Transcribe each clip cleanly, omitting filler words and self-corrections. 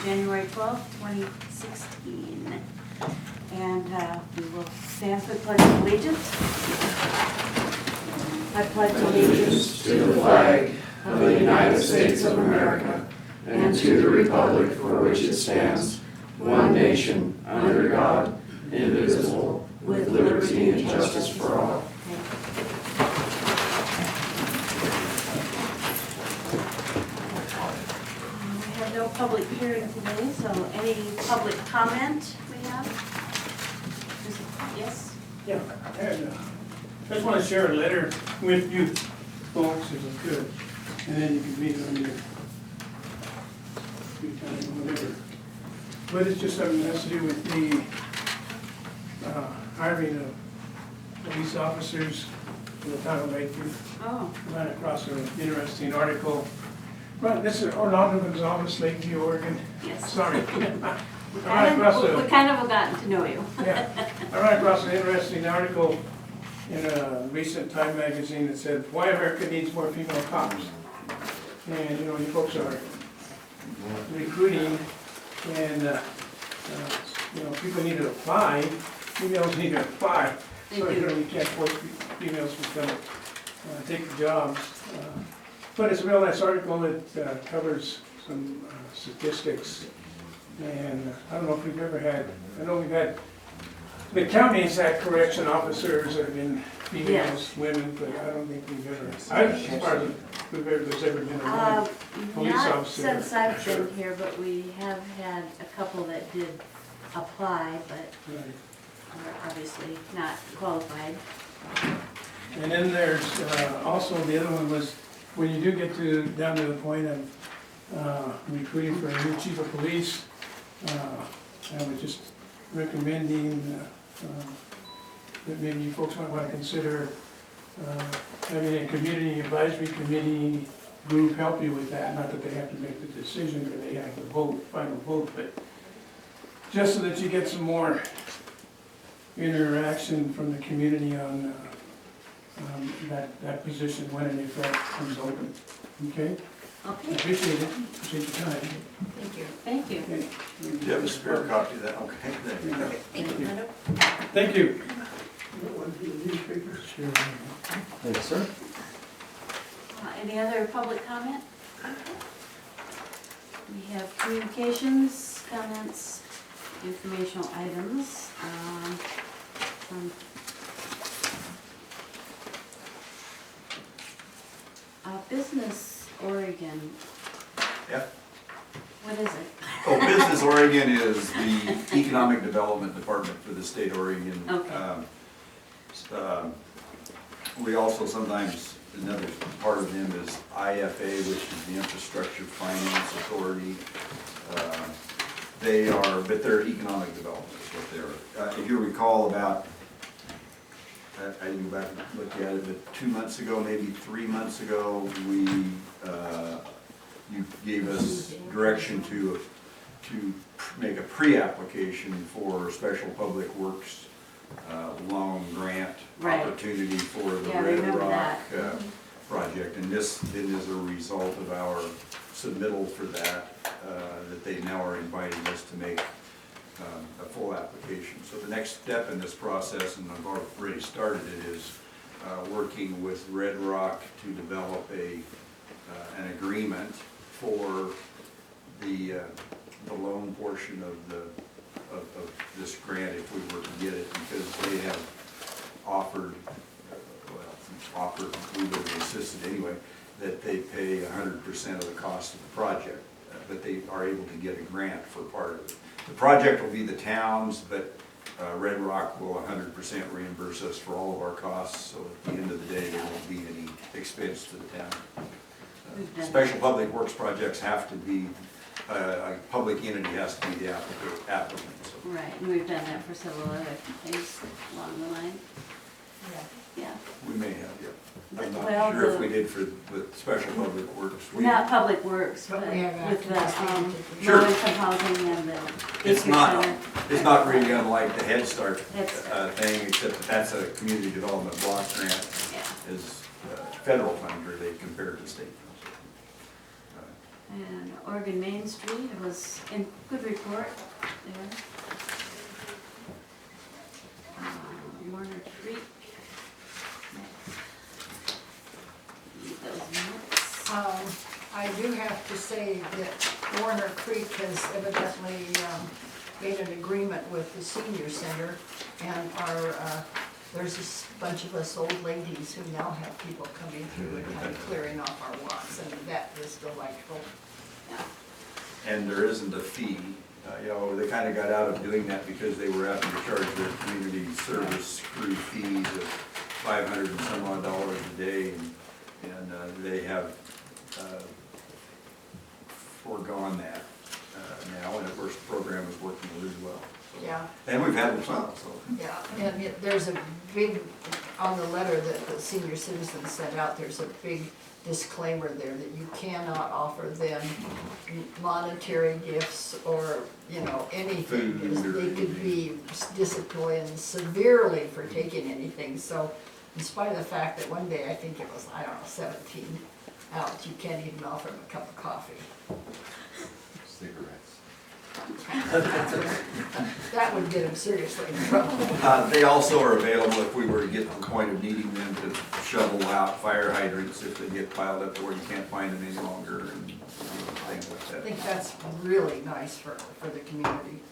January 12th, 2016. And we will stand for the Pledge of Allegiance. I pledge allegiance to the flag of the United States of America and to the republic for which it stands, one nation, under God, indivisible, with liberty and justice for all. We have no public hearing today, so any public comment we have? Yes? Yeah, and I just want to share a letter with you folks if I could, and then you can read it on your free time or whatever. But it's just something that has to do with the hiring of police officers in the town of Lakeview. Oh, I ran across an interesting article. Right, this is Orlando Gonzalez, Lakeview, Oregon. yes. Sorry. We kind of have gotten to know you. Yeah, I ran across an interesting article in a recent Time magazine that said, "Why America Needs More Female Cops." And, you know, you folks are recruiting and, you know, people need to apply, females need to apply. So, you know, you can't force females to come take the jobs. But it's a real nice article. It covers some statistics. And I don't know if we've ever had, I know we've had, the counties had correction officers that have been females, women, but I don't think we've ever, as far as there's ever been a woman police Not officer. since I've been here, but we have had a couple that did apply, but Right. are obviously not qualified. And then there's also, the other one was, when you do get down to the point of recruiting for a new chief of police, I was just recommending that maybe you folks might want to consider having a community advisory committee group help you with that. Not that they have to make the decision or they have the vote, final vote, but just so that you get some more interaction from the community on that position when and if that comes open. Okay? I Okay, appreciate it. Appreciate your time. thank you. Thank you. Okay. Do you have a spare copy of that? Okay, there you go. Thank you, Brenda. Thank you. Sure. Thanks, sir. Any other public comment? We have communications, comments, informational items. From Business Oregon, Yeah. what is it? Oh, Business Oregon is the economic development department for the state of Oregon. Okay. We also sometimes, another part of them is IFA, which is the Infrastructure Finance Authority. They are, but they're economic development is what they're. If you recall about, I didn't go back and look at it, but 2 months ago, maybe 3 months ago, you gave us direction to make a pre-application for special public works loan grant Right. opportunity for the Yeah, I Red remember Rock that. project. And this is a result of our submittal for that they now are inviting us to make a full application. So the next step in this process, and I've already started it, is working with Red Rock to develop an agreement for the loan portion of this grant if we were to get it, because they have offered, we would have insisted anyway, that they pay 100% of the cost of the project, but they are able to get a grant for part of it. The project will be the town's, but Red Rock will 100% reimburse us for all of our costs, so at the end of the day, there won't be any expense to the town. Special public works projects have to be, a public entity has to be the applicant. So. Right, and we've done that for several other things along the line. Yeah. We may have, yeah. I'm Well, not sure if we did for the special public works. Not public works, but we have with the Sure. low-income housing and the It's daycare it's not really unlike the Head Start Head Start. thing, except that that's a community development block grant, center. Yeah. is federal funds really compared to state funds. And Oregon Main Street, it was in good report there. Warner Creek. Need those minutes. I do have to say that Warner Creek has evidently made an agreement with the senior center, and there's this bunch of us old ladies who now have people coming through and kind of clearing off our lots, and that is delightful. And there isn't a fee. You know, they kind of got out of doing that because they were having to charge their community service crew fees of $500 and some odd a day, and they have foregone that now, and of course the program is working really well. So. Yeah. And we've had them some, so. Yeah, and there's a big, on the letter that the senior citizens sent out, there's a big disclaimer there that you cannot offer them monetary gifts or, you know, anything. Food or They could be disciplined severely for taking anything. So in spite of the fact that one day, I think it was, I don't know, 17 out, you can't even offer them a cup of coffee. Cigarettes. That would get them seriously in trouble. They also are available if we were to get to the point of needing them to shovel out fire hydrants if they get piled up to where you can't find them any longer and things like I that. think that's really nice for the community.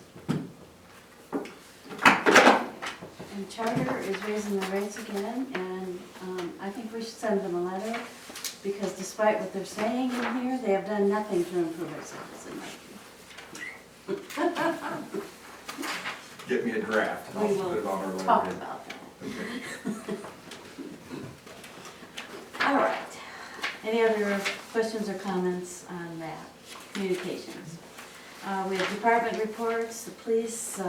And Charter is raising the rates again, and I think we should send them a letter, because despite what they're saying in here, they have done nothing to improve our service in Lakeview. Get me a draft and We I'll put it on our will talk letterhead. about that. Okay. All right. Any other questions or comments on that? Communications. We have department reports, the police, we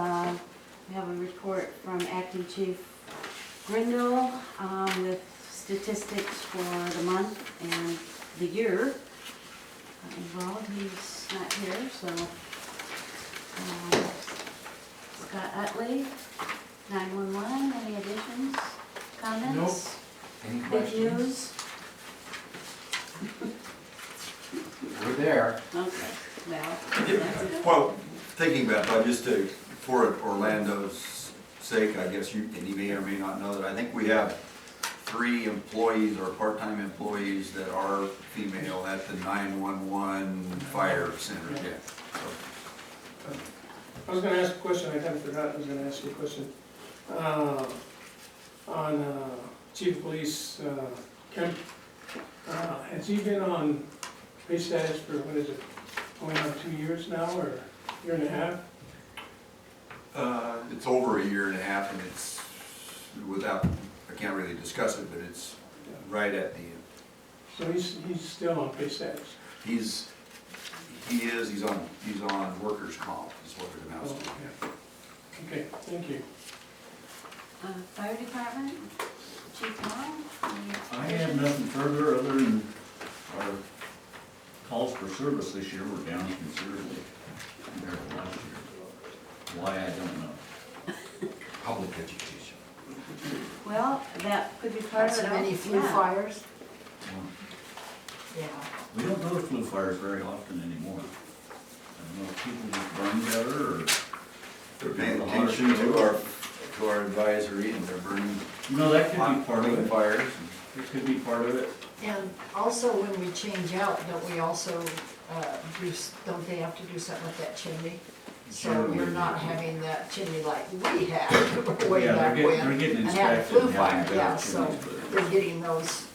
have a report from Acting Chief Grindle with statistics for the month and the year. Well, he's not here, so Scott Utley, 911, any additions, comments? Any Big questions? news? We're there. Okay, Well, thinking about that, just for Orlando's sake, I guess you, and you may or may not know that, I think we have 3 employees or part-time employees that are female at the 911 fire center. Yeah. So, I was gonna ask a question, I kind of forgot I was gonna ask you a question. On Chief of Police Kemp, has he been on pay status for, what is it, going on 2 years now, or year and a half? It's over a year and a half, and it's without, I can't really discuss it, but it's right at the end. So he's still on pay status? He's on workers' comp, is what it amounts to. Oh, okay. Okay, thank you. Fire department, Chief Long? I have nothing further other than our calls for service this year were down considerably compared to last year. Why, I don't know. Public education. Well, that could be part of So it. many flu Yeah. fires? Well, Yeah. we don't go to flu fires very often anymore. I don't know if people just burn together or. They're paying attention to our advisory, and they're burning No, that could be part of it. fires. It could be part of it. And also, when we change out, don't we also don't they have to do something with that chimney? So Certainly. you're not having that chimney like we had way Yeah, back they're when. getting And had a inspected flu and fire, having yeah, better so chimneys put in. they're getting those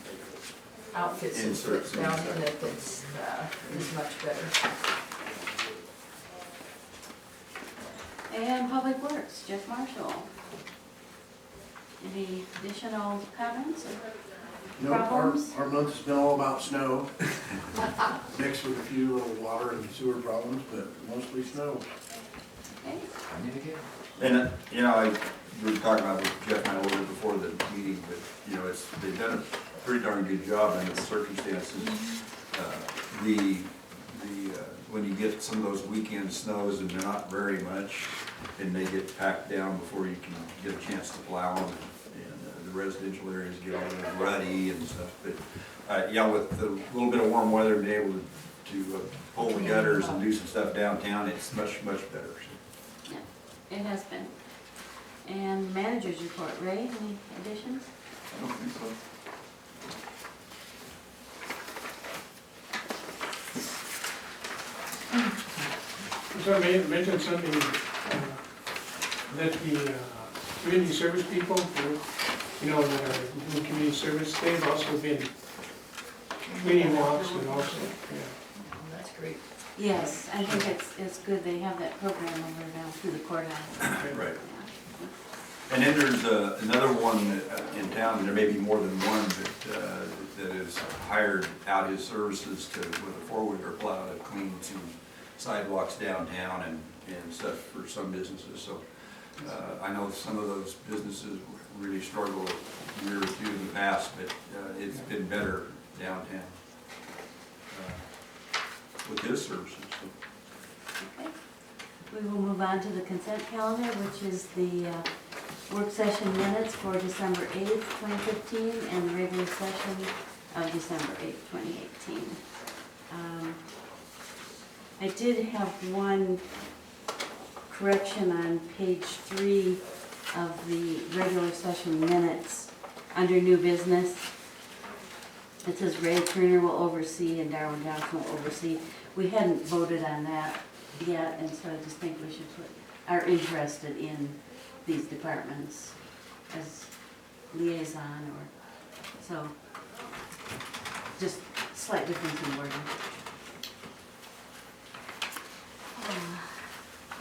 outfits and Inserts put down inside. in it that's is much better. And Public Works, Jeff Marshall. Any additional comments or No, problems? our month's been all about snow, mixed with a few little water and sewer problems, but mostly snow. Okay. I need to get. And, you know, we were talking about with Jeff and I a little bit before the meeting, but, you know, they've done a pretty darn good job under the circumstances. When you get some of those weekend snows, and they're not very much, and they get packed down before you can get a chance to plow them, and the residential areas get all ruddy and stuff, but, yeah, with the little bit of warm weather, being able to pull the gutters and do some stuff downtown, it's much, much better. It has been. And managers report, Ray, any additions? I don't think so. So I mentioned something, that the community service people, that are doing community service, they've also been cleaning walks and also, That's great. Yes, I think it's good they have that program over now through the courthouse. Right. Yeah. And then there's another one in town, and there may be more than one, that has hired out his services with a four-wheeler plow to clean some sidewalks downtown and stuff for some businesses. So I know some of those businesses really struggled a year or two in the past, but it's been better downtown with his services. So. Okay. We will move on to the consent calendar, which is the work session minutes for December 8th, 2015, and the regular session of December 8th, 2018. I did have one correction on page 3 of the regular session minutes under new business. It says Ray Turner will oversee and Darwin Johnson will oversee. We hadn't voted on that yet, and so I just think we should are interested in these departments as liaison, or so just slight difference in wording.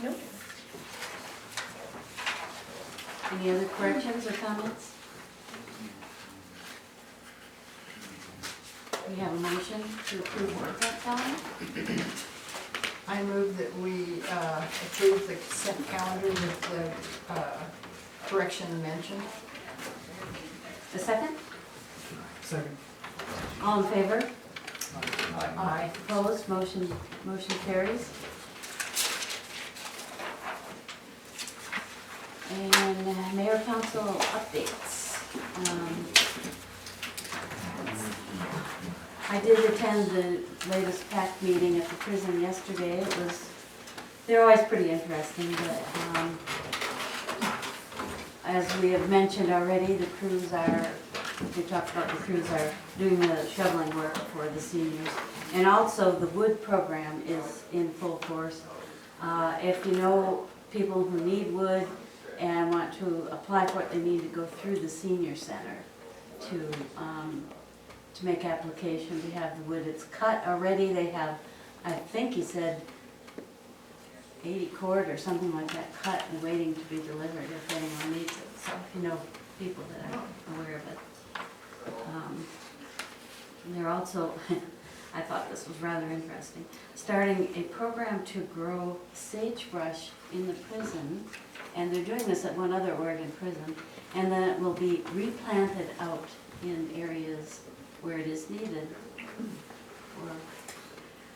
Nope. Any other corrections or comments? We have a motion to approve the consent calendar. I move that we approve the consent calendar with the correction mentioned. A second? Second. All in favor? Aye. Opposed? Motion carries. And mayor council updates. I did attend the latest PAC meeting at the prison yesterday. They're always pretty interesting, but as we have mentioned already, we talked about the crews are doing the shoveling work for the seniors. And also the wood program is in full force. If you know people who need wood and want to apply for it, they need to go through the senior center to make application. We have the wood, it's cut already. They have, I think he said 80 cord or something like that cut and waiting to be delivered if anyone needs it. So if you know people that are aware of it. They're also, I thought this was rather interesting, starting a program to grow sagebrush in the prison, and they're doing this at one other Oregon prison, and then it will be replanted out in areas where it is needed, or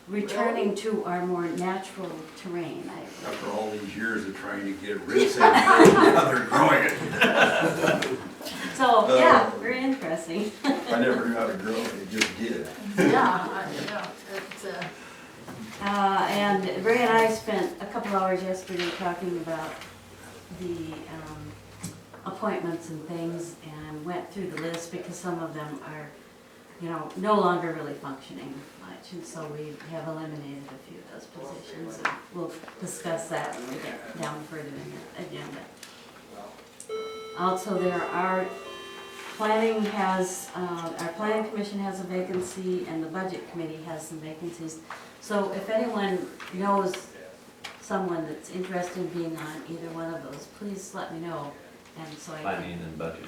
returning to our more natural terrain. After all these years of trying to get rid of something, now they're growing it. So, yeah, very interesting. I never knew how to grow it, it just did. Yeah, And Ray and I spent a couple hours yesterday talking about the appointments and things, and went through the list because some of them are, no longer really functioning much, and so we have eliminated a few of those positions, and we'll discuss that when we get down further in the agenda. Also, our planning commission has a vacancy, and the budget committee has some vacancies. So if anyone knows someone that's interested in being on either one of those, please let me know, and so I can. Planning and budget,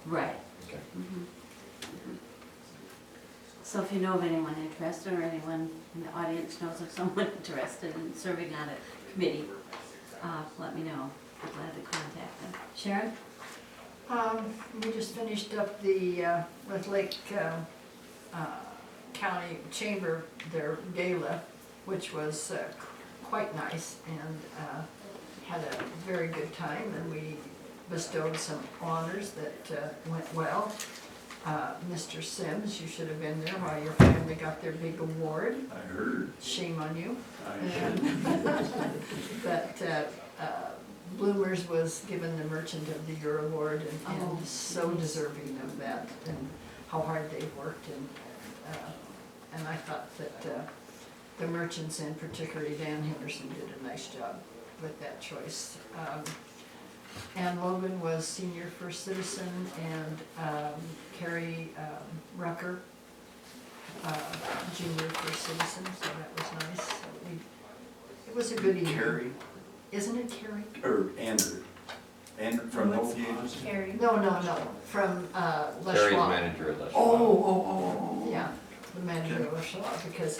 Right. okay. Mhm. Mhm. So if you know of anyone interested, or anyone in the audience knows of someone interested in serving on a committee, let me know. I'm glad to contact them. Sharon? we just finished up with Lake County Chamber, their gala, which was quite nice, and had a very good time, and we bestowed some honors that went well. Mr. Sims, you should have been there while your family got their big award. I heard. Shame on you. I But Bloomers was given the Merchant of the Year award and Oh, so deserving of that and how hard they've worked and I thought that the merchants and particularly Dan Henderson did a nice job with that choice. Ann Logan was Senior First Citizen and Carrie Rucker, Junior First Citizen, so that was nice. So it was a good evening. Carrie, Isn't it Carrie? or Andrew, Andrew from both the agencies? Carrie. No, from Les Terry's Schwab. manager at Les Schwab. Oh. Yeah, the manager of Les Schwab, because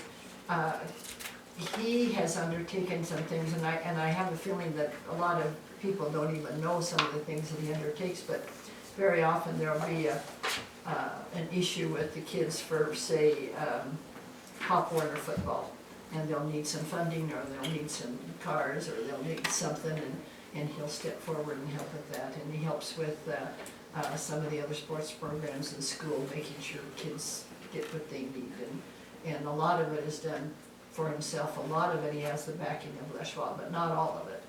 he has undertaken some things, and I have a feeling that a lot of people don't even know some of the things that he undertakes, but very often there'll be an issue with the kids for, say, Pop Warner football, and they'll need some funding, or they'll need some cars, or they'll need something, and he'll step forward and help with that, and he helps with some of the other sports programs in school, making sure kids get what they need, and a lot of it is done for himself. A lot of it he has the backing of Les Schwab, but not all of it.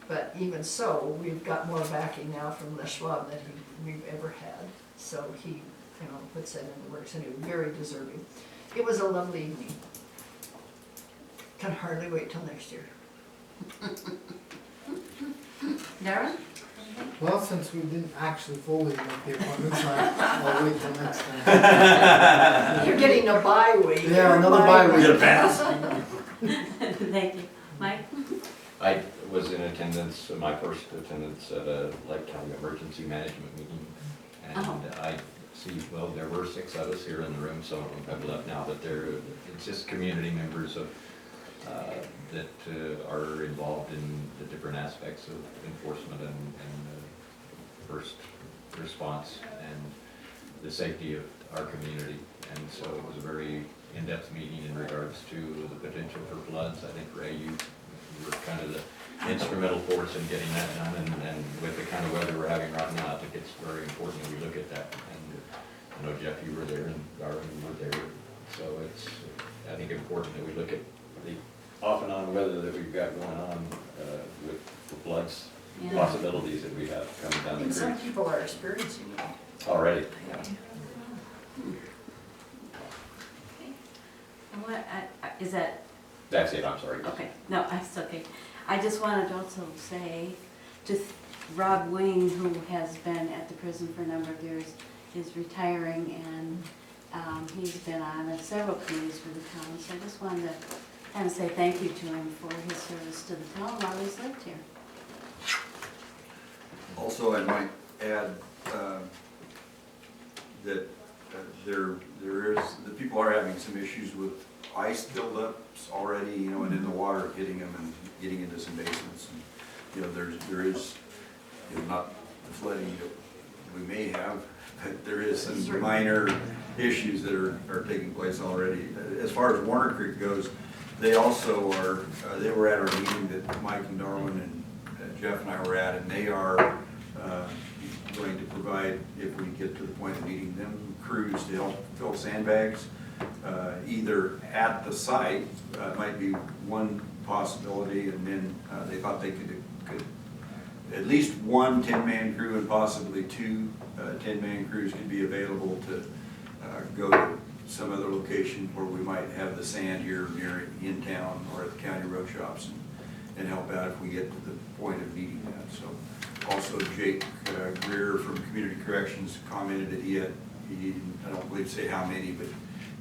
But even so, we've got more backing now from Les Schwab than we've ever had. So he, puts that in the works, and he was very deserving. It was a lovely evening. Can hardly wait till next year. Darren? Well, since we didn't actually fully make the appointments, I'll wait till next time. You're getting a bye week. Yeah, another bye week. Get a pass. Thank you. Mike? I was in attendance, my first attendance at a Lake County Emergency Management meeting. And I see, well, there were 6 of us here in the room, some of them have left now, but it's just community members of, that are involved in the different aspects of enforcement and first response and the safety of our community. And so it was a very in-depth meeting in regards to the potential for floods. I think, Ray, you were kind of the instrumental force in getting that done, and with the kind of weather we're having right now, I think it's very important that we look at that. And I know, Jeff, you were there, and Darwin, you were there. So it's, I think, important that we look at the off and on weather that we've got going on with the floods, Yeah. possibilities that we have coming down And the some creek people are experiencing it. already. What, is that, That's it, I'm sorry. okay, no, that's okay. I just wanted to also say, Rob Wing, who has been at the prison for a number of years, is retiring, and he's been on several committees for the town, so I just wanted to kind of say thank you to him for his service to the town while he's lived here. Also, I might add that there is, the people are having some issues with ice buildups already, and in the water hitting them and getting into some basements. And, there is, not the flooding that we may have, but there is some minor issues that are taking place already. As far as Warner Creek goes, they also are, they were at our meeting that Mike and Darwin and Jeff and I were at, and they are going to provide, if we get to the point of needing them, crews to help fill sandbags, either at the site, might be one possibility, and then they thought they could at least one 10-man crew and possibly 2 10-man crews could be available to go to some other location where we might have the sand here near in town or at the county road shops and help out if we get to the point of needing that. So also Jake Greer from Community Corrections commented that he didn't, I don't believe say how many,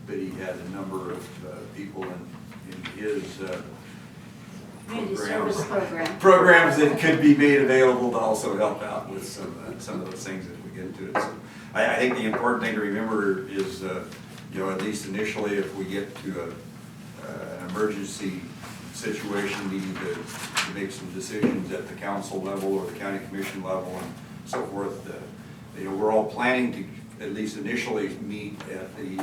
but he had a number of people in his Community service program. programs that could be made available to also help out with some of those things as we get into it. So I think the important thing to remember is, at least initially, if we get to an emergency situation, needing to make some decisions at the council level or the county commission level and so forth, we're all planning to at least initially meet at the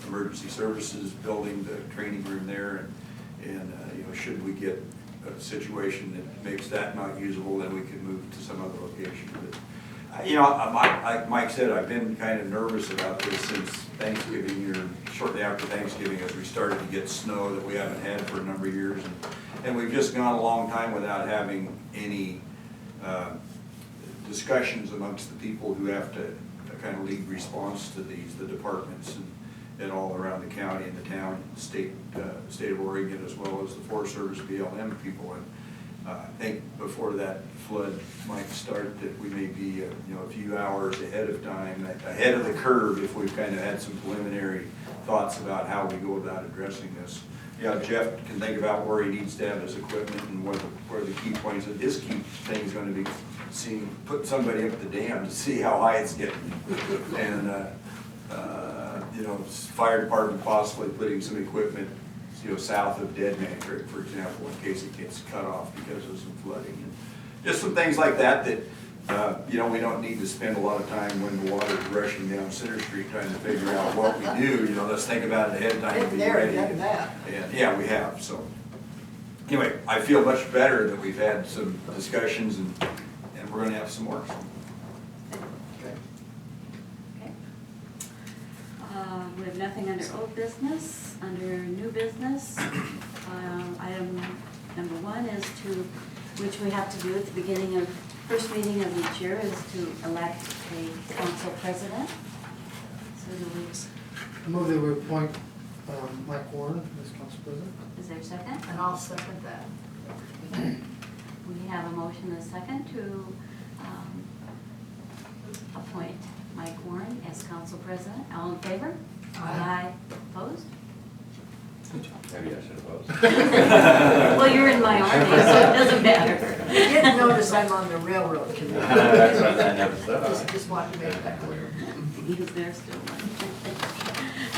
emergency services building, the training room there, and should we get a situation that makes that not usable, then we can move to some other location. But You know, like Mike said, I've been kind of nervous about this since Thanksgiving, or shortly after Thanksgiving, as we started to get snow that we haven't had for a number of years. And we've just gone a long time without having any discussions amongst the people who have to kind of lead response to these, the departments and all around the county and the town, state of Oregon, as well as the Forest Service BLM people. And I think before that flood might start, that we may be a few hours ahead of time, ahead of the curve, if we've kind of had some preliminary thoughts about how we go about addressing this. Yeah, Jeff can think about where he needs to have his equipment and where the key points of his key thing is going to be put somebody up the dam to see how high it's getting. And, fire department possibly putting some equipment, south of Dead Man Creek, for example, in case it gets cut off because of some flooding. And just some things like that we don't need to spend a lot of time when the water is rushing down Center Street trying to figure out what we do. Let's think about it ahead of time and Been be there, ready. done that. And yeah, we have. So anyway, I feel much better that we've had some discussions and we're going to have some more. Okay. We have nothing under old business. Under new business, item number 1 is which we have to do at the beginning of, first meeting of each year, is to elect a council president. So do we, I move that we appoint Mike Warren as council president. is there a second? And I'll second that. We have a motion and a second to appoint Mike Warren as council president. All in favor? Aye. Opposed? Maybe I should have posed. Well, you're in my army, so it doesn't matter. You didn't notice I'm on the railroad committee. Just wanted to make that clear. He's there still.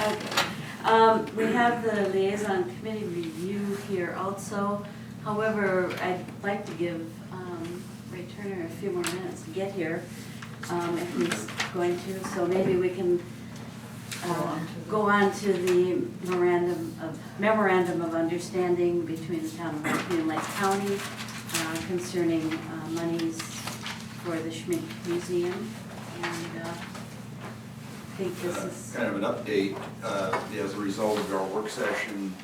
Okay. We have the liaison committee review here also. However, I'd like to give Ray Turner a few more minutes to get here, if he's going to. So maybe we can go on to the memorandum of understanding between the town of Lakeview and Lake County concerning monies for the Schmink Museum. And I think this is Kind of an update as a result of our work session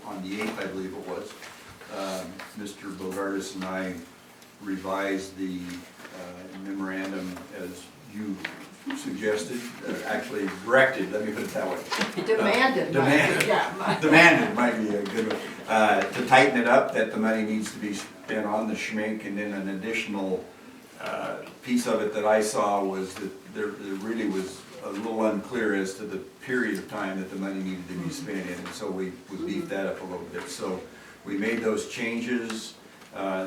on the 8th, I believe it was. Mr. Bogardus and I revised the memorandum as you suggested, actually directed, let me put it that way. Demanded. Demanded might be a good one. To tighten it up, that the money needs to be spent on the Schmink, and then an additional piece of it that I saw was that there really was a little unclear as to the period of time that the money needed to be spent in, and so we beefed that up a little bit. So we made those changes,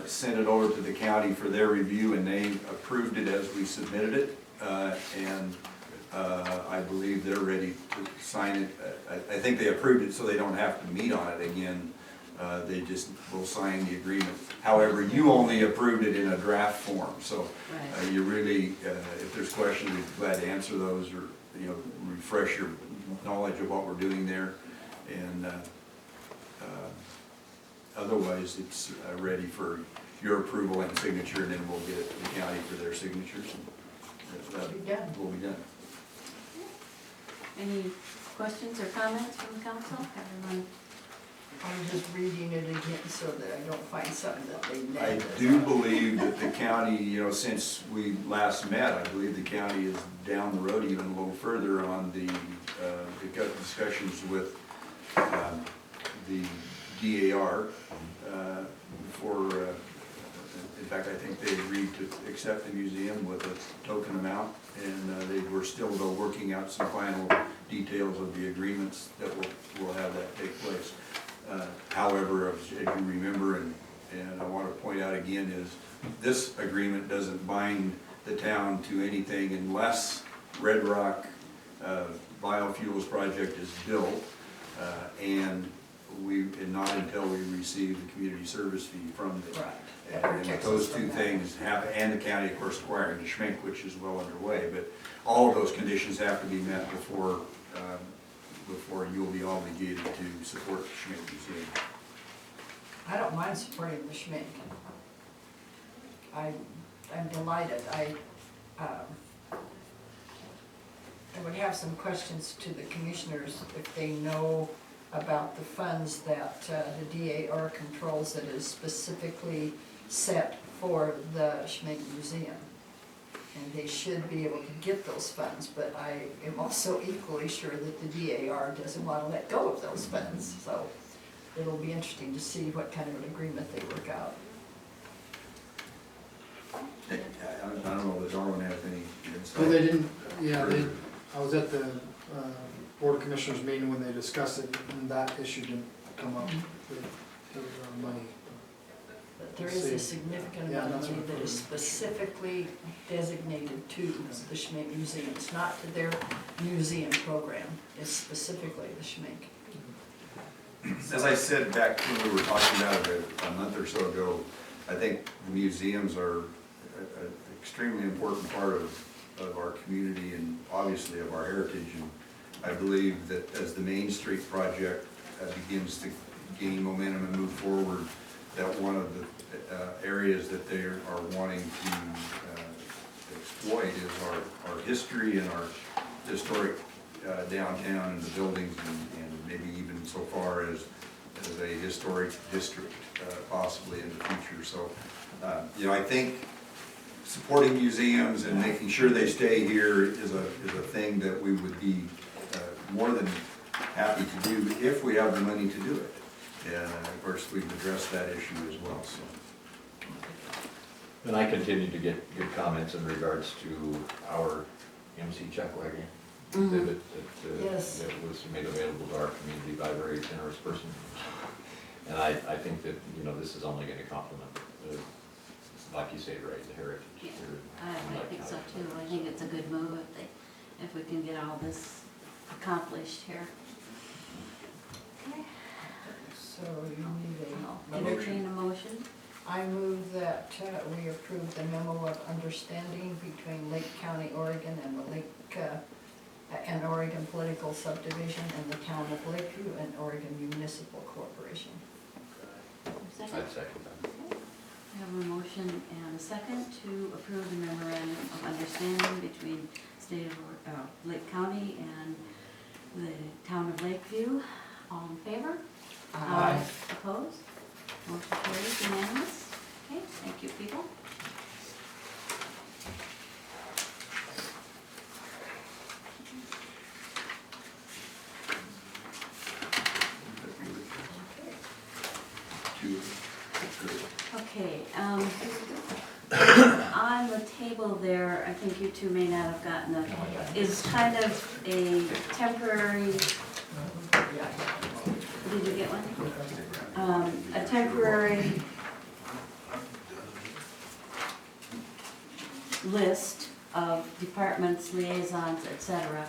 sent it over to the county for their review, and they approved it as we submitted it. And I believe they're ready to sign it. I think they approved it so they don't have to meet on it again. They just will sign the agreement. However, you only approved it in a draft form, so you really, if there's questions, we'd be glad to answer those, or refresh your knowledge of what we're doing there. And otherwise, it's ready for your approval and signature, and then we'll get it to the county for their signatures. We'll be done. We'll be done. any questions or comments from the council? Everyone? I'm just reading it again so that I don't find something that they I nailed. do believe that the county, since we last met, I believe the county is down the road even a little further on the discussions with the DAR in fact, I think they agreed to accept the museum with a token amount, and they were still though working out some final details of the agreements that will have that take place. However, as you remember, and I want to point out again, is this agreement doesn't bind the town to anything unless Red Rock biofuels project is built, and not until we receive the community service fee from the. Right. And those two things have, and the county, of course, acquiring the Schmink, which is well underway, but all of those conditions have to be met before you'll be obligated to support the Schmink Museum. I don't mind supporting the Schmink. I I'm delighted. I would have some questions to the commissioners if they know about the funds that the DAR controls that is specifically set for the Schmink Museum. And they should be able to get those funds, but I am also equally sure that the DAR doesn't want to let go of those funds. So it'll be interesting to see what kind of an agreement they work out. I don't know if Darwin has any insight. Well, they didn't, yeah, I was at the Board of Commissioners meeting when they discussed it, and that issue didn't come up. There was money. But there is a significant Yeah, amount of that's money what that it is is. specifically designated to the Schmink Museum. It's not to their museum program, it's specifically the Schmink. As I said back when we were talking about it a month or so ago, I think the museums are an extremely important part of our community and obviously of our heritage. And I believe that as the Main Street project begins to gain momentum and move forward, that one of the areas that they are wanting to exploit is our history and our historic downtown and the buildings and maybe even so far as a historic district possibly in the future. So, you know, I think supporting museums and making sure they stay here is a thing that we would be more than happy to do if we have the money to do it. And of course, we've addressed that issue as well, so. And I continue to get good comments in regards to our MC check wagon exhibit Yes. that was made available to our community by a very generous person. And I think that, you know, this is only gonna complement, like you say, right, the heritage Yeah, here. I think so too. I think it's a good move if we can get all this accomplished here. Okay, So you need I'll entertain a motion. I move that we approve the memo of understanding between Lake County, Oregon and the and Oregon Political Subdivision and the Town of Lakeview and Oregon Municipal Corporation. Second? I'd second that. We have a motion and a second to approve the memorandum of understanding between State of Lake County and the Town of Lakeview. All in favor? Aye. Opposed? Motion carries unanimous. Okay, thank you, people. Okay, on the table there, I think you two may not have gotten it, is kind of a temporary, did you get one? A temporary list of departments, liaisons, etc.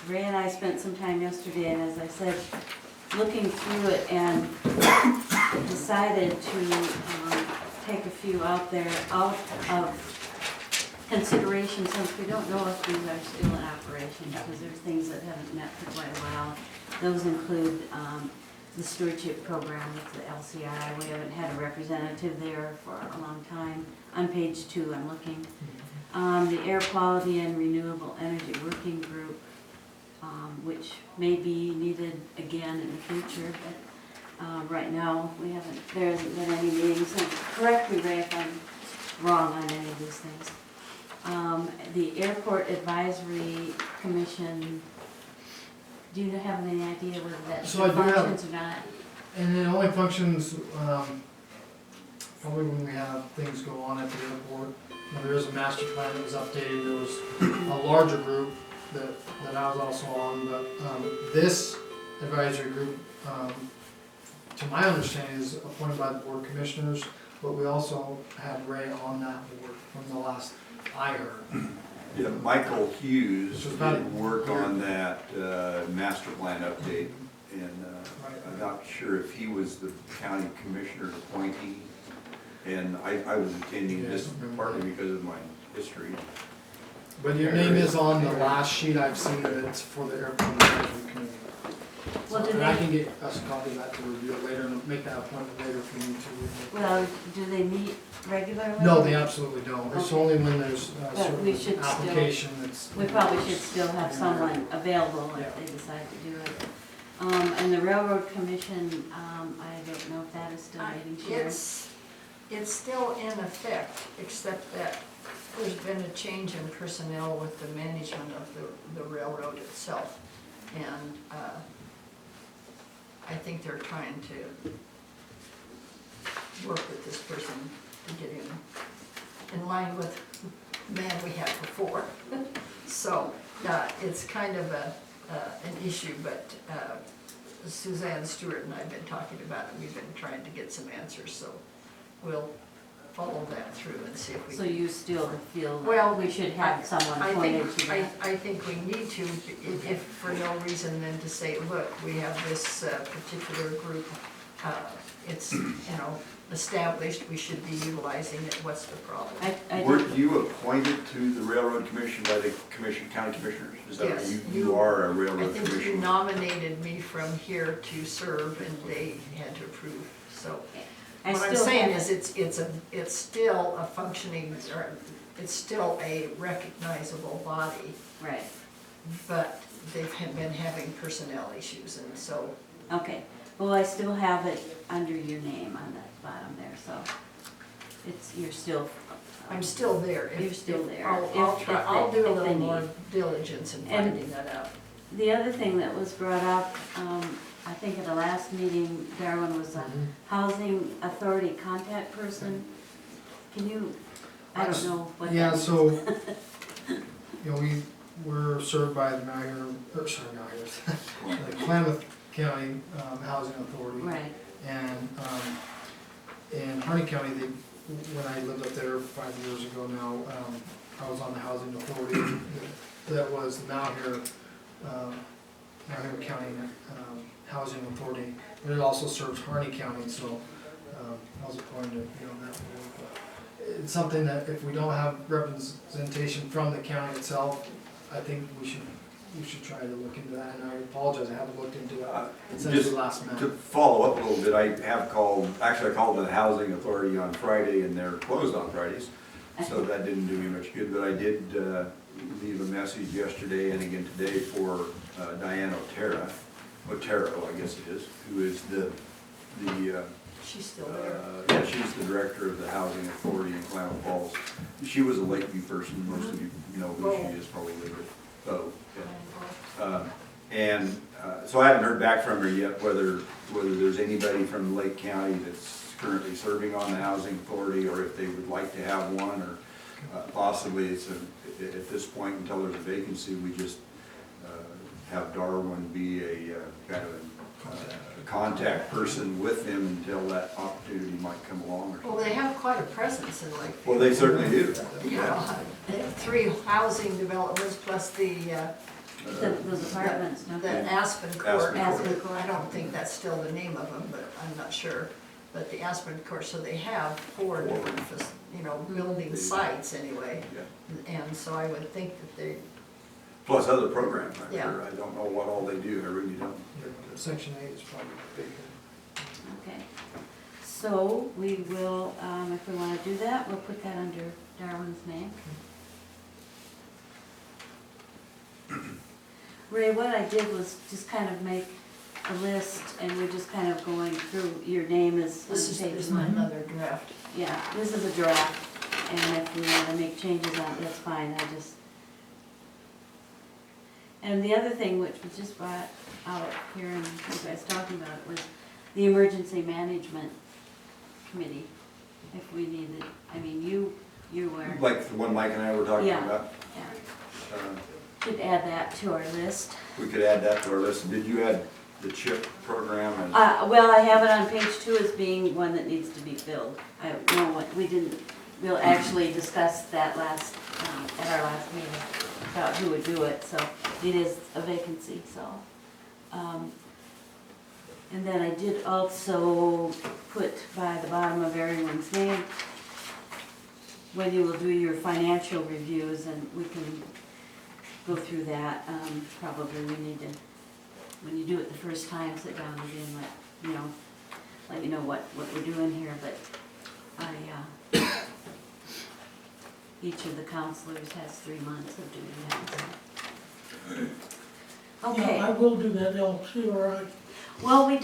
Ray and I spent some time yesterday, and as I said, looking through it and decided to take a few out of consideration, since we don't know if these are still in operation, because there's things that haven't met for quite a while. Those include the stewardship program with the LCI. We haven't had a representative there for a long time. On page 2, I'm looking. The Air Quality and Renewable Energy Working Group, which may be needed again in the future, but right now there hasn't been any meetings. And correct me, Ray, if I'm wrong on any of these things. The Airport Advisory Commission, do you have any idea whether that So I do have- functions or not? And it only functions, probably when we have things go on at the airport. Now, there is a master plan that was updated, there was a larger group that I was also on, but, this advisory group, to my understanding, is appointed by the board of commissioners, but we also had Ray on that board from the last I heard. Yeah, Michael Hughes Which was about did work on that master plan update, and I'm not sure if he was the county commissioner's appointee. And I was attending this partly because of my history. But your name is on the last sheet I've seen that's for the airport advisory committee. Well, do And I they, can get us a copy of that to review it later and make that appointment later if we need to. well, do they meet regularly? No, they absolutely don't. It's Okay. only when there's a But we certain should still- application that's. We probably should still have someone available if Yeah. they decide to do it. And the railroad commission, I don't know if that is still meeting, Sharon. It's still in effect, except that there's been a change in personnel with the management of the railroad itself. And I think they're trying to work with this person to get him in line with the man we had before. So it's kind of an issue, but Suzanne Stewart and I have been talking about it. We've been trying to get some answers, so we'll follow that through and see if we So can. you still feel Well, we should have someone I pointed think, to that? I think we need to, if for no reason than to say, look, we have this particular group, it's, established, we should be utilizing it, what's the problem? I Were don't- you appointed to the railroad commission by the county commissioners? Is that Yes, you you- are a I railroad think you commissioner? nominated me from here to serve and they had to approve, so. I What I'm still saying have- is, it's still a functioning, or it's still a recognizable body, Right, but they've been having personnel issues, and so, okay. Well, I still have it under your name on the bottom there, so you're still. I'm still there. If- You're still if- there. I'll If- try, if I'll they- do a if they little more need. diligence in And- finding that out. The other thing that was brought up, I think at the last meeting, Darwin, was a Mhm. housing authority contact person. Can you, I don't know what that Yeah, means. so, we're served by the the Klamath County Housing Authority. Right, And in Harney County, when I lived up there 5 years ago now, I was on the housing authority that was the Malheur County Housing Authority. But it also serves Harney County, so I was appointed to be on that board. But it's something that if we don't have representation from the county itself, I think we should try to look into that. And I apologize, I haven't looked into it since Just we last met. To follow up a little bit, I have called, actually I called the housing authority on Friday and they're closed on Fridays. So that didn't do me much good, but I did leave a message yesterday and again today for Diane Otero, I guess it is, who is the She's still there. yeah, she's the director of the housing authority in Klamath Falls. She was a Lakeview person, most of you know who she is probably with Bo. And so I haven't heard back from her yet whether there's anybody from Lake County that's currently serving on the housing authority or if they would like to have one, or possibly it's at this point until there's a vacancy, we just have Darwin be a kind of a contact person with them until that opportunity might come along or Well, something. they have quite a presence in Lakeview. Well, they certainly do. Yeah, they have 3 housing developments plus the those apartments, don't they? Aspen Court. Aspen Court. I don't think that's still the name of them, but I'm not sure. But the Aspen Court, so they have 4 different, building sites anyway. Yeah. And so I would think that they, Plus other programs, I'm Yeah. sure. I don't know what all they do, I really don't. Section 8 is probably big. Okay. So we will, if we want to do that, we'll put that under Darwin's name. Ray, what I did was just kind of make a list, and we're just kind of going through, your name is on this page is one. another draft. Yeah, this is a draft, and if we want to make changes on it, that's fine, And the other thing which was just brought out here and you guys talking about it was the emergency management committee, if we needed, I mean, you were, Like the one Mike and I were talking Yeah. about. yeah, Uh, could add that to our list. We could add that to our list. Did you add the CHIP program? And Well, I have it on page 2 as being one that needs to be filled. I don't know what, we'll actually discuss that at our last meeting, about who would do it, so it is a vacancy, so. And then I did also put by the bottom of everyone's name when you will do your financial reviews, and we can go through that. Probably we need to when you do it the first time, sit down again, let you know what we're doing here, but each of the counselors has 3 months of doing that, so. Okay. Yeah, I will do that, LC, all right. Well, we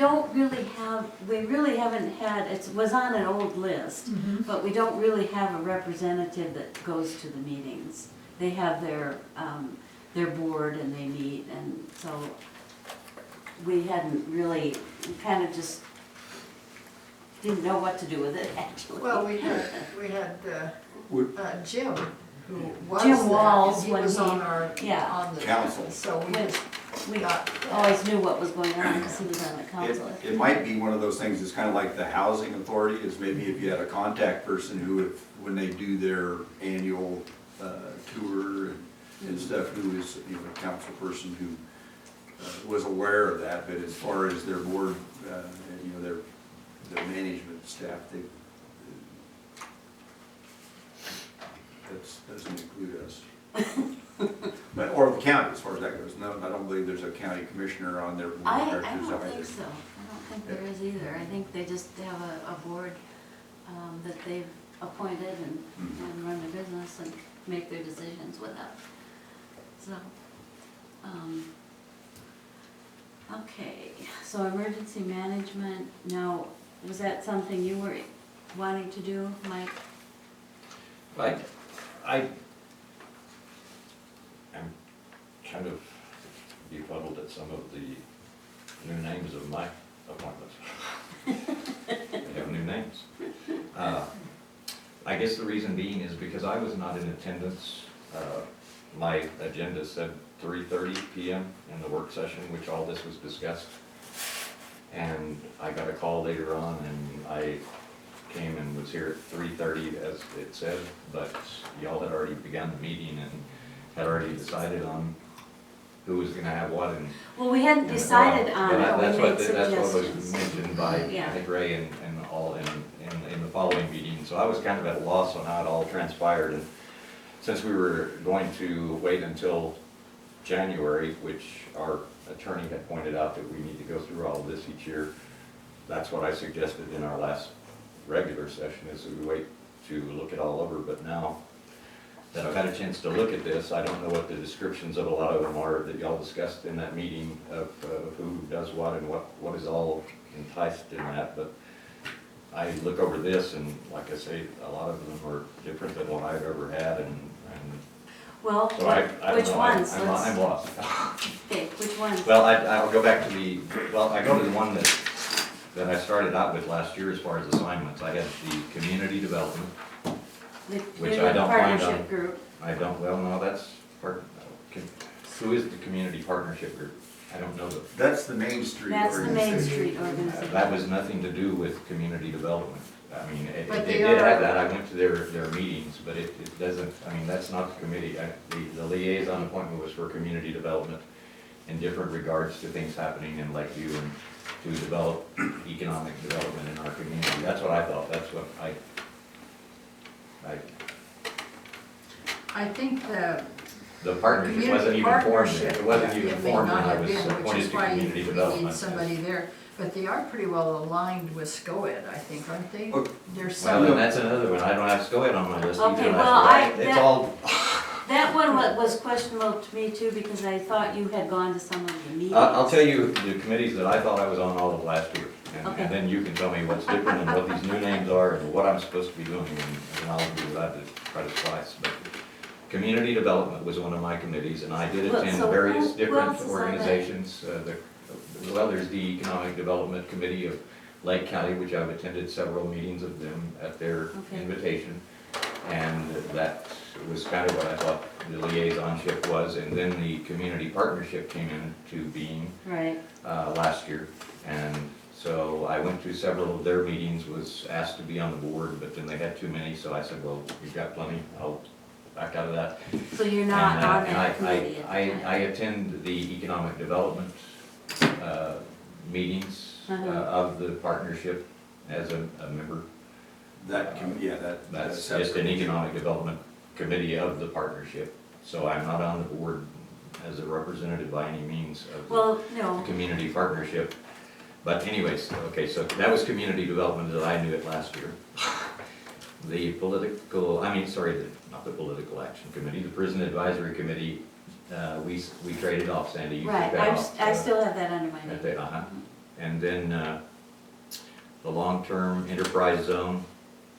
really haven't had, it was on an old list, but we don't really have a representative that goes to the meetings. They have their board and they meet, and so we hadn't really, we kind of just didn't know what to do with it, actually. Well, we had Jim, who was Jim that, Walls, and he when was he- on our, yeah. on the. Council. So We got, always knew what was going on because he was on the It, council. it might be one of those things, it's kind of like the housing authority, is maybe if you had a contact person who, when they do their annual tour and stuff, who is, a council person who was aware of that, but as far as their board, their management staff, that doesn't include us. But, or the county, as far as that goes. No, I don't believe there's a county commissioner on their board of I directors don't either. think so. I don't think there is either. I think they just have a board that they've appointed and run the business and make their decisions without. So, okay, so emergency management, now, was that something you were wanting to do, Mike? I'm kind of befuddled at some of the new names of my appointments. They have new names. I guess the reason being is because I was not in attendance. My agenda said 3:30 p.m. in the work session, which all this was discussed. And I got a call later on and I came and was here at 3:30 as it said, but y'all had already begun the meeting and had already decided on who was gonna have what and. Well, we hadn't decided on it, That's we what, made that's what was suggestions. mentioned by, I Yeah. think, Ray and all in the following meeting. So I was kind of at a loss on how it all transpired. And since we were going to wait until January, which our attorney had pointed out that we need to go through all of this each year, that's what I suggested in our last regular session, is that we wait to look it all over. But now that I've had a chance to look at this, I don't know what the descriptions of a lot of them are that y'all discussed in that meeting of who does what and what is all enticed in that, but I look over this and like I say, a lot of them are different than what I've ever had and Well, so I don't which know, ones? I'm lost. Okay, which ones? Well, I'll go back to I go to the one that I started out with last year as far as assignments. I had the community development. The which I don't find partnership on- group. No, that's who is the community partnership group? I don't know that. That's the Main Street That's the Main organization. Street organization. That was nothing to do with community development. I mean, But they they did have are- that, I went to their meetings, but it doesn't, I mean, that's not the committee. The liaison appointment was for community development in different regards to things happening in Lakeview and to develop economic development in our community. That's what I thought, that's what I think the partnership wasn't community even formed, partnership. it wasn't yeah, even it may formed when not I have was been, which appointed is to why community we development. need somebody there. But they are pretty well aligned with SCOED, I think, aren't they? Okay. There's Well, then some, that's another one, I don't have SCOED on my list Okay, either. well, It's all, That one was questionable to me too, because I thought you had gone to some of the meetings. I'll tell you the committees that I thought I was on all of last year. Okay. And then you can tell me what's different and what these new names are and what I'm supposed to be doing, and I'll do that to try to splice. But community development was one of my committees, and I did Well, attend so various who different else is on that? organizations. Well, there's the Economic Development Committee of Lake County, which I've attended several meetings of them at their Okay. invitation. And that was kind of what I thought the liaisonship was. And then the community partnership came into being Right, last year. And so I went to several of their meetings, was asked to be on the board, but then they had too many, so I said, well, you've got plenty, I'll back out of that. so you're not And, on and that committee at the I time. attend the economic development meetings Uh-huh. of the partnership as a member. That's That's just an economic development committee of the partnership. So I'm not on the board as a representative by any means of Well, the no, community partnership. But anyways, okay, so that was community development as I knew it last year. The not the political action committee, the prison advisory committee, we traded off, Sandy, you took right, that off. I still have that under my name. And then the long-term enterprise zone,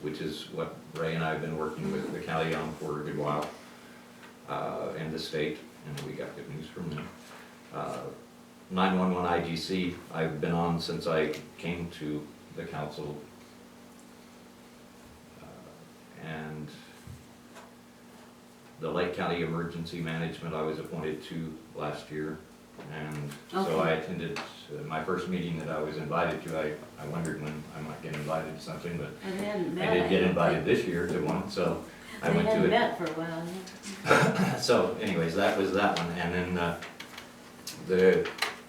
which is what Ray and I have been working with the county on for a good while, and the state, and we got good news from them. 911 IGC, I've been on since I came to the council. And the Lake County Emergency Management I was appointed to last year. And so I attended my first meeting that I was invited to. I wondered when I might get invited to something, but And they hadn't met. I did get invited this year to one, so I They went to hadn't it. met for a while, yeah. So anyways, that was that one. And then the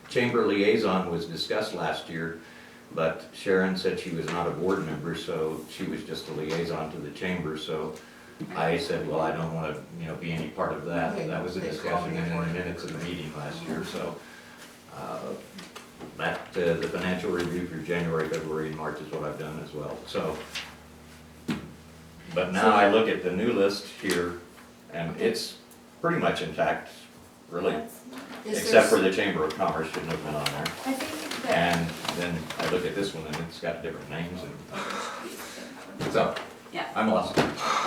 chamber liaison was discussed last year, but Sharon said she was not a board member, so she was just a liaison to the chamber. So I said, well, I don't want to, be any part of that. That was a discussion in the minutes of the meeting last year, so. The financial review for January, February, and March is what I've done as well, so. But now I look at the new list here, and it's pretty much intact, really, except for the Chamber of Commerce shouldn't have been on there. I think that, And then I look at this one, and it's got different names, and so, Yeah. I'm lost.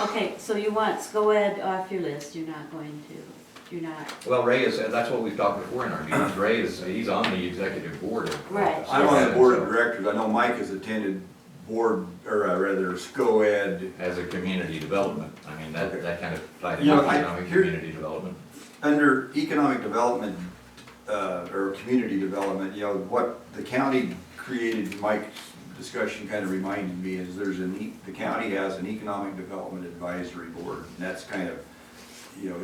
Okay, so you want SCOED off your list, you're not going to, you're not, Well, Ray is, that's what we've talked before in our meetings, Ray he's on the executive board of. Right. I'm on the board of directors. I know Mike has attended board, or rather, SCOED. As a community development, I mean, that kind of tied You know, into I- economic here- community development. Under economic development, or community development, what the county created, Mike's discussion kind of reminded me, is the county has an economic development advisory board, and that's kind of,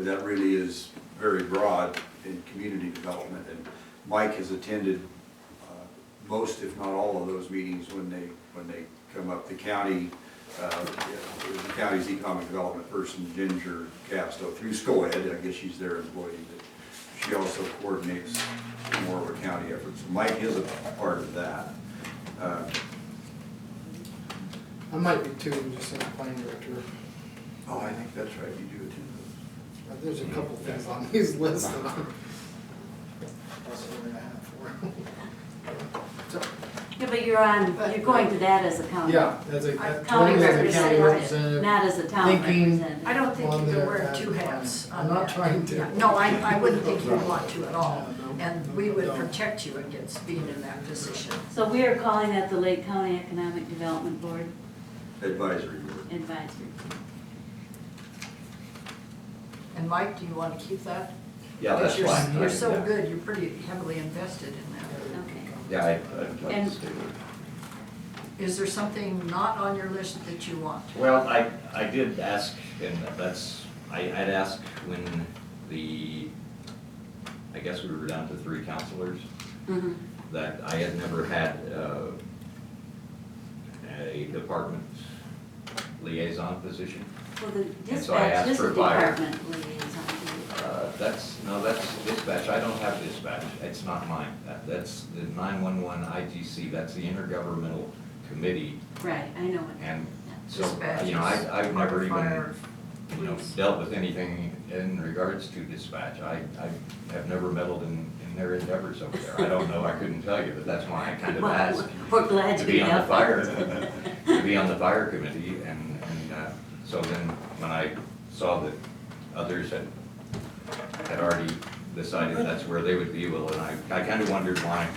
that really is very broad in community development, and Mike has attended most, if not all, of those meetings when they come up. The county's economic development person, Ginger Casto, through SCOED, I guess she's their employee, but she also coordinates more of a county effort. So Mike is a part of that. I might be too, just as a planning director. Oh, I think that's right, you do it too. There's a couple things on these lists that I'm. That's a year and a half for. yeah, but you're going to that as a county. Yeah, as a, County county representative, representative. not as a town Thinking- representative. I don't think On you can there wear as two a hats. plan. on I'm not that. trying to. Yeah. No, I wouldn't think you'd want to at all, Yeah, no, and we would no. protect you against being in that position. So we are calling that the Lake County Economic Development Board Advisory board. Advisory. And Mike, do you want to keep that? Yeah, that's Because fine. You're so Yeah. good, you're pretty heavily invested in that. Okay. Yeah, I'd like And- to stay with it. Is there something not on your list that you want? Well, I did ask, and I'd asked when I guess we were down to 3 counselors, Mhm. that I had never had a department liaison position. Well, the And so I dispatch asked is a for fire. department liaison. That's dispatch, I don't have dispatch, it's not mine. That's the 911 IGC, that's the intergovernmental committee. Right, I know it. And so, Dispatch I've never fire, even, police. dealt with anything in regards to dispatch. I have never meddled in their endeavors over there. I don't know, I couldn't tell you, but that's why I kind of Well, asked we're glad to you be on the have fire, fun. to be on the fire committee. And so then when I saw that others had already decided that's where they would be, well, and I kind of wondered why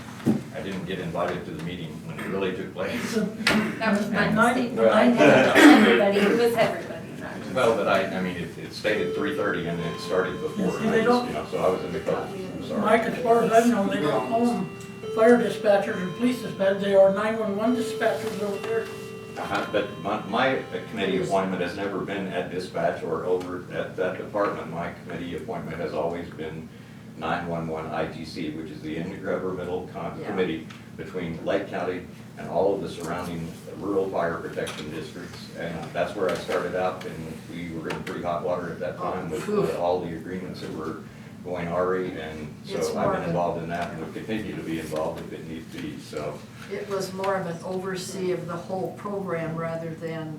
I didn't get invited to the meeting when it really took place. That was my And- mistake. Well- I had everybody, it was everybody. Well, but I mean, it stated 3:30 and it started before, See, and they I don't- just, so I was in the cold, I'm sorry. Mike, as far as I know, they don't own fire dispatchers or police dispatchers, they are 911 dispatchers over there. But my committee appointment has never been at dispatch or over at that department. My committee appointment has always been 911 IGC, which is the intergovernmental Yeah. committee between Lake County and all of the surrounding rural fire protection districts. And that's where I started out, and we were in pretty hot water at that time with all the agreements that were going RE, and It's so more I've of been a- involved in that and will continue to be involved if it needs be, so. It was more of an oversee of the whole program rather than,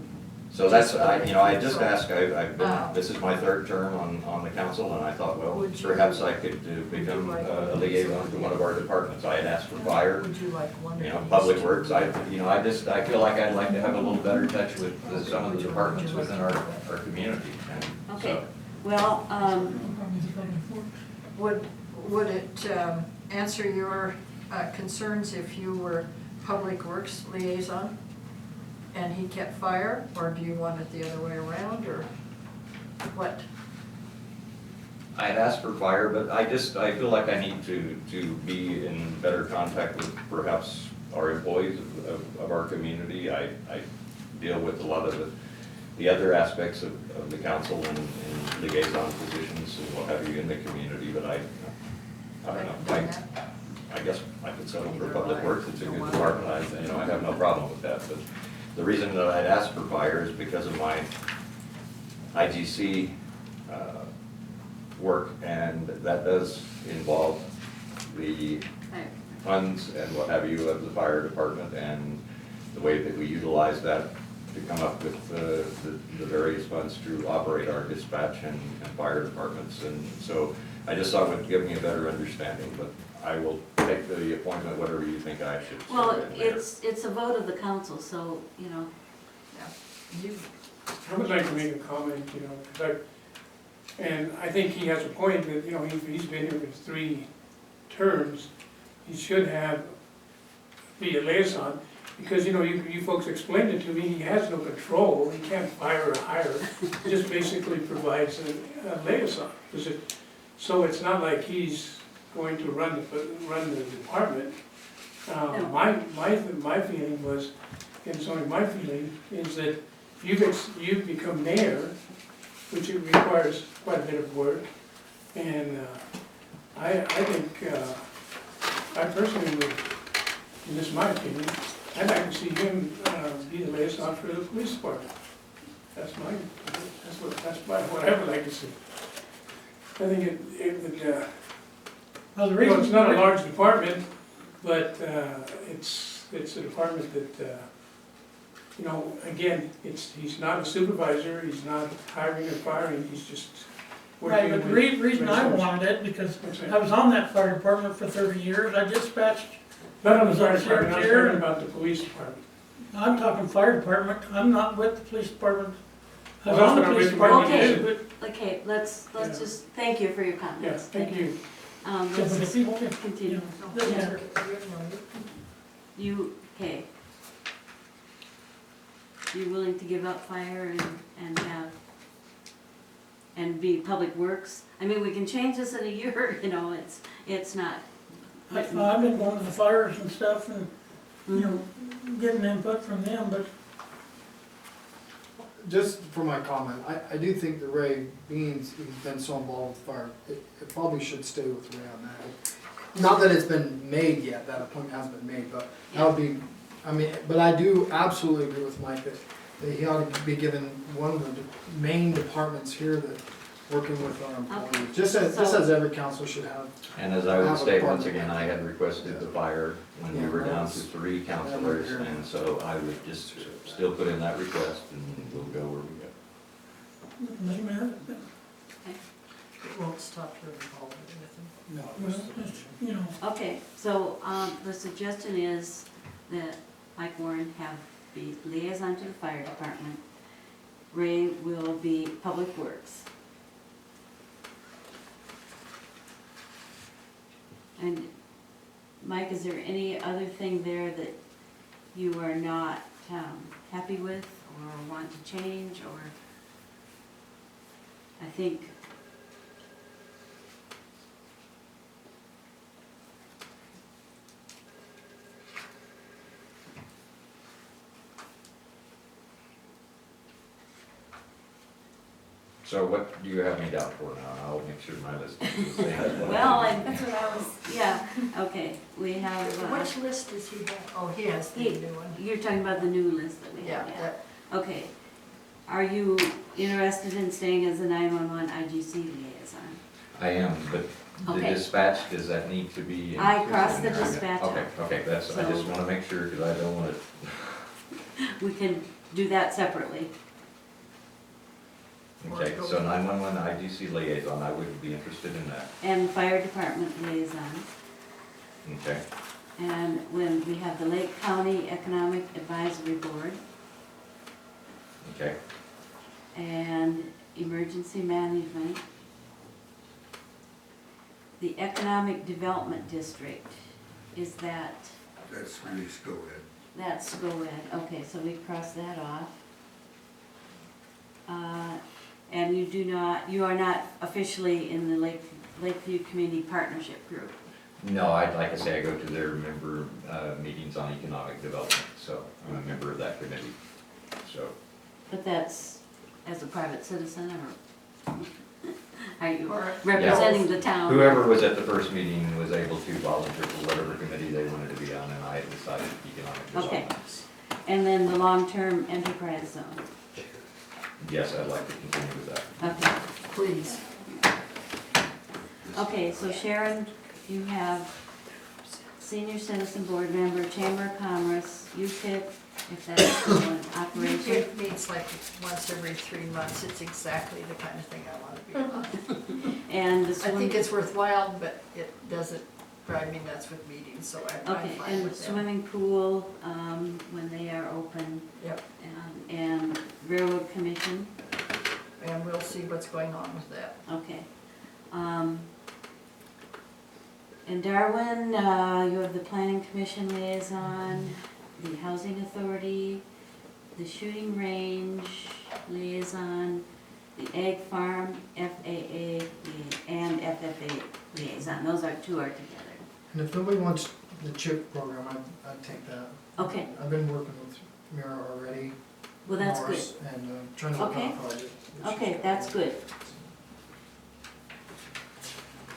So that's, I just asked, I've been, Oh. this is my third term on the council, and I thought, well, Would you- perhaps I could become a liaison to one of our departments. I had asked for fire, would you like one of these? public works, I feel like I'd like to have a little better touch with some of the departments within our community, and Okay, so. well, Would it answer your concerns if you were Public Works liaison and he kept fire, or do you want it the other way around, or what? I had asked for fire, but I feel like I need to be in better contact with perhaps our employees of our community. I deal with a lot of the other aspects of the council and liaison positions and what have you in the community, but I don't know. Done that? I guess I could settle for public works, it's a good department, I have no problem with that, but the reason that I'd asked for fire is because of my IGC work, and that does involve the funds and what have you of the fire department, and the way that we utilize that to come up with the various funds to operate our dispatch and fire departments, and so I just thought it would give me a better understanding, but I will take the appointment, whatever you think I should. well, serve in there. it's a vote of the council, so, You, I would like to make a comment, 'cause and I think he has a point that, he's been here for 3 terms. He should be a liaison, because, you folks explained it to me, he has no control, he can't fire or hire. He just basically provides a liaison. So it's not like he's going to run the department. My feeling was, and it's only my feeling, is that you've become mayor, which it requires quite a bit of work, and I think, I personally would, and this is my opinion, I'd like to see him be the liaison for the police department. That's what I would like to see. I think it would, Well, the reason. it's not a large department, but it's a department that, again, he's not a supervisor, he's not hiring or firing, he's just Right, working but the with reason I residents. wanted it, because What's that? I was on that fire department for 30 years, I dispatched, Not on the fire department, I was Here. talking about the police department. I'm talking fire department, I'm not with the police department. I was Well, on the that's what police I'm department, recommending. but, okay, let's Yeah. just, thank you for your Yeah, comments. thank you. but Let's if just people can, continue. yeah. Okay. You willing to give up fire and have, and be public works? I mean, we can change this in a year, it's not. I've been going to the fires and stuff and, getting input from them, but Just for my comment, I do think that Ray, being he's been so involved with fire, it probably should stay with Ray on that. Not that it's been made yet, that appointment hasn't been made, but that would be, but I do absolutely agree with Mike that he ought to be given one of the main departments here that working with our employees, just as every council should have. And as I would state, once again, I had requested the fire when we were down to 3 councilors, and so I would just still put in that request, and we'll go where we go. doesn't matter. it won't stop your involvement with them. Well, just, Okay, so, the suggestion is that Mike Warren have the liaison to the fire department. Ray will be public works. And Mike, is there any other thing there that you are not happy with or want to change, or? I think. So what do you have me down for now? I'll make sure my list is the same. Well, and, That's what I was, yeah, okay, we have, Which list does he have? Oh, he has the new one. you're talking about the new list that we Yeah, have, yeah. that, Okay, are you interested in staying as a 911 IGC liaison? I am, but the Okay. dispatch, does that need to be? I included crossed in the there? dispatch out. Okay, that's, I just So- wanna make sure, cause I don't wanna, We can do that separately. okay, so 911 IDC liaison, I would be interested in that, And fire department liaison. okay? And when we have the Lake County Economic Advisory Board Okay, and emergency management. The Economic Development District, is that, That's really SCOED. that's SCOED, okay, so we cross that off. And you do not, you are not officially in the Lakeview Community Partnership Group. no, like I say, I go to their member, meetings on economic development, so I'm a member of that committee, so. But that's as a private citizen, or are you Or- representing the town? Whoever was at the first meeting was able to volunteer for whatever committee they wanted to be on, and I decided economic Okay. development. And then the long-term enterprise zone, Yes, I'd like to continue with that. okay. Please. Okay, so Sharon, you have senior citizen board member, Chamber of Commerce, UTIP, if that's still in operation. It meets like once every 3 months, it's exactly the kind of thing I wanna be on. And the I swim, think it's worthwhile, but it doesn't drive me nuts with meetings, so I'm okay, fine and with them. swimming pool, when they are open, Yep, and railroad commission, and we'll see what's going on with that. okay. In Darwin, you have the planning commission liaison, the housing authority, the shooting range liaison, the egg farm, FAA, and FFA liaison, those are two are together. And if nobody wants the CHIP program, I'd take that. Okay, I've been working with Mira already. well, that's good. Morris, and trying to work on Okay. a project. Okay, that's good.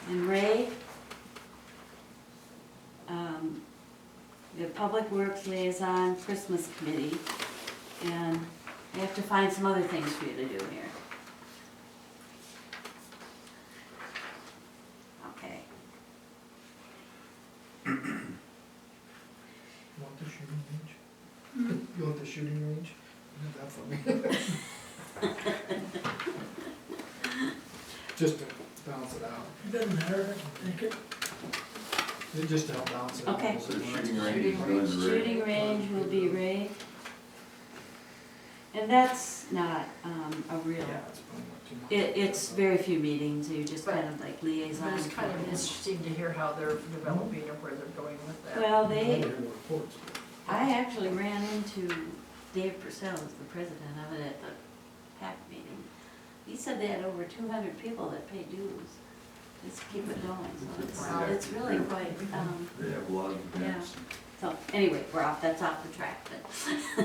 And Ray, the Public Works Liaison, Christmas Committee, and I have to find some other things for you to do here. Okay, You want the shooting range? You want the shooting range? Not that for me. Just to balance it out. It doesn't matter, take it. Just to help balance it out. Okay. So shooting range, Shooting going to Ray. shooting range will be Ray. And that's not, a real, Yeah, it's probably not too much. it's very few meetings, you just kind of like liaison. But it's kind of interesting to hear how they're developing and where they're going with that. Well, I'd they, like to hear the reports. I actually ran into Dave Purcell, who's the president of it, at the PAC meeting. He said they had over 200 people that pay dues. Just keep it going, so Wow. it's really quite, They have a lot of events. so, anyway, that's off the track, but,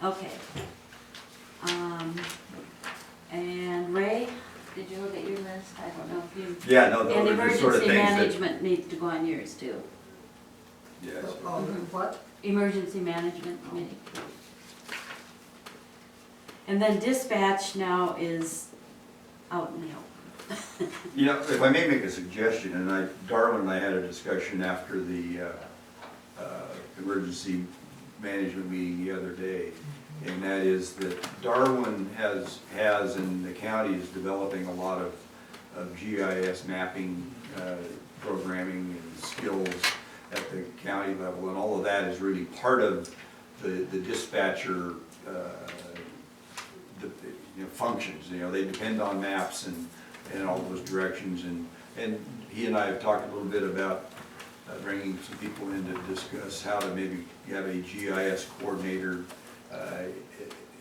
okay. And Ray, did you look at your list? I don't know if you, Yeah, no, and those are the sort of emergency things that, management needs to go on yours too. yes. Oh, what? Emergency Management Committee. And then dispatch now is out in the open. You know, if I may make a suggestion, and Darwin and I had a discussion after the emergency management meeting the other day, and that is that Darwin has and the county is developing a lot of GIS mapping, programming and skills at the county level, and all of that is really part of the dispatcher functions. You know, they depend on maps and all those directions, and he and I have talked a little bit about bringing some people in to discuss how to maybe have a GIS coordinator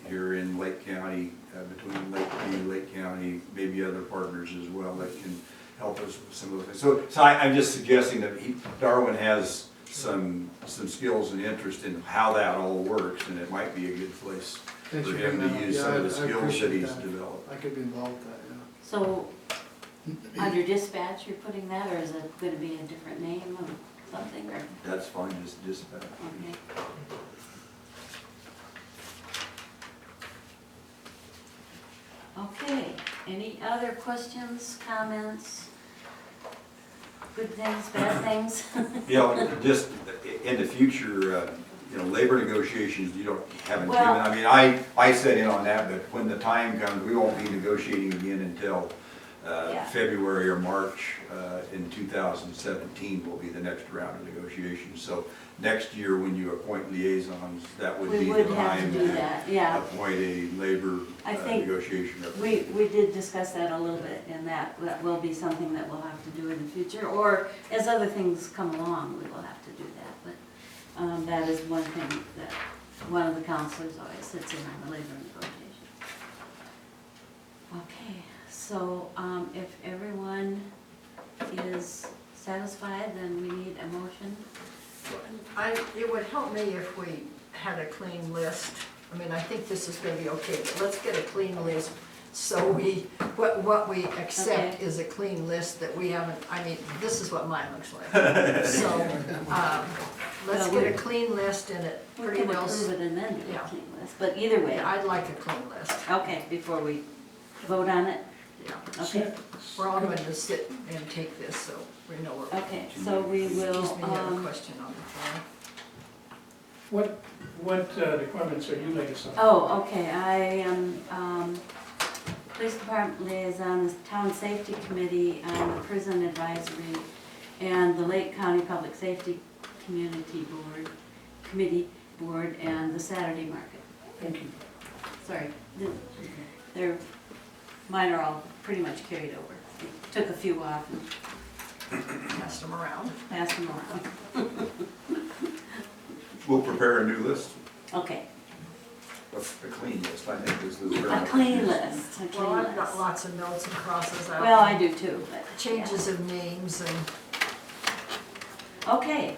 here in Lake County, between Lakeview, Lake County, maybe other partners as well that can help us with some of the things. So I'm just suggesting that Darwin has some skills and interest in how that all works, and it might be a good place Thanks for for him bringing to that up. use Yeah, some of the I skills that appreciate he's that. developed. I could be involved with that, yeah. So, under dispatch, you're putting that, or is it gonna be a different name or something, or? That's fine, just dispatch. Okay. Okay, Any other questions, comments? Good things, bad things? You know, just in the future, you know, labor negotiations, you don't, haven't given, Well- I mean, I set in on that, but when the time comes, we won't be negotiating again until Yeah. February or March in 2017 will be the next round of negotiations. So next year, when you appoint liaisons, that would We be would the have to time do to that, yeah. appoint a labor I think negotiation representative. We did discuss that a little bit, and that will be something that we'll have to do in the future, or as other things come along, we will have to do that. But that is one thing that one of the counselors always sits in on the labor negotiation. Okay, so if everyone is satisfied, then we need a motion. It would help me if we had a clean list. I mean, I think this is gonna be okay, but let's get a clean list. So what we accept Okay. is a clean list that we haven't, I mean, this is what mine looks like. So, let's Well, get a clean list and it We pretty can well. approve it and then do a Yeah. clean list, but either way, Yeah, I'd like a clean list, okay, before we vote on it, yeah. okay? We're all going to sit and take this, so we know we're. Okay, so we will, Excuse me, you have a question on the floor. What departments are you liaison? oh, okay, I am, police department liaison, the town safety committee, on the prison advisory, and the Lake County Public Safety Committee Board, and the Saturday Market. Thank you. Sorry, they're, mine are all pretty much carried over. Took a few off and Pass them around. passed them around. We'll prepare a new list, Okay, a clean list, I think this is very a much. clean list, a Well, clean I've got list. lots of notes and crosses out. Well, I do too, but. Changes of names and. yeah. Okay.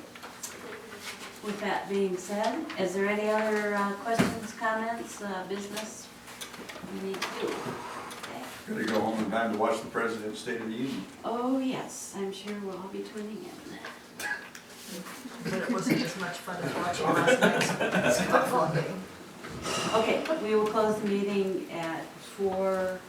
With that being said, is there any other questions, comments, business we need to do? Okay. Gotta go home in time to watch the President's State of the Union. Oh, yes, I'm sure we'll all be tuning in. But it wasn't as much fun as watching last night's football game. Okay, we will close the meeting at 4:30.